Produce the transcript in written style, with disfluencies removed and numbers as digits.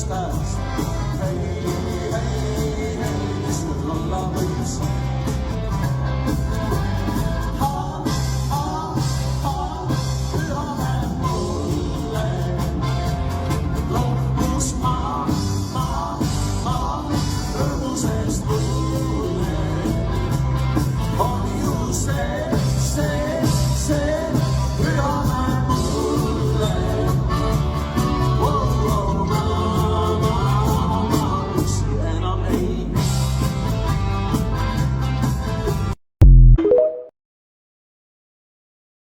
Käes. Hei, hei, hei, mis mul olla võis. Pühame mulle loppus maa, rõõmusest tunne on ju see.